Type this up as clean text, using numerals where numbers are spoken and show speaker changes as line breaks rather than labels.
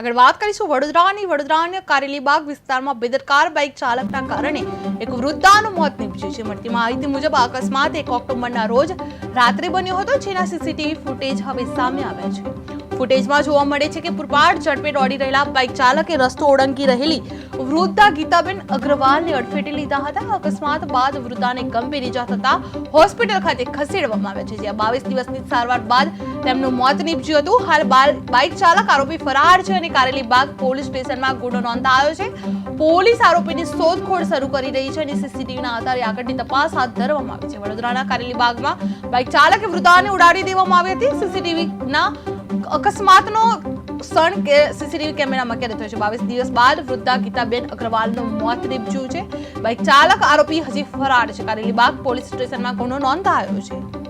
આગળ વાત કરીશું વડોદરાના કારેલીબાગ વિસ્તારમાં બેદરકાર બાઇક ચાલકના કારણે એક વૃદ્ધાનું મોત નીપજ્યું છે। મળતી માહિતી મુજબ આ અકસ્માત 1 ઓક્ટોબરના રોજ રાત્રે બન્યો હતો, જેના સીસીટીવી ફૂટેજ હવે સામે આવ્યા છે। ફૂટેજમાં જોવા મળે છે કે પૂરપાટ ઝડપે દોડી રહેલા બાઇક ચાલકે રસ્તો ઓળંગી રહેલી વૃદ્ધા ગીતાબેન અગ્રવાલને અડફેટે લીધા હતા। અકસ્માત બાદ વૃદ્ધાને ગંભીર ઈજા થતા હોસ્પિટલ ખાતે ખસેડવામાં આવ્યા છે, જ્યાં 22 દિવસની સારવાર બાદ તેમનું મોત નીપજ્યું હતું। હાલ બાઇક ચાલક આરોપી ફરાર છે અને કારેલીબાગ પોલીસ સ્ટેશનમાં ગુનો નોંધાયો છે। પોલીસ આરોપીની શોધખોળ શરૂ કરી રહી છે અને સીસીટીવીના આધારે આગળની તપાસ હાથ ધરવામાં આવી છે। વડોદરાના કારેલીબાગમાં બાઇક ચાલકે વૃદ્ધાને ઉડાડી દેવામાં આવી હતી। સીસીટીવીના અકસ્માતનો ક્ષણ કે સીસીટીવી કેમેરામાં કેદ થયો છે। 22 દિવસ બાદ વૃદ્ધા ગીતાબેન અગ્રવાલનું મોત નીપજ્યું છે। બાઇક ચાલક આરોપી હજી ફરાર છે। કારેલીબાગ પોલીસ સ્ટેશનમાં ગુનો નોંધાયો છે।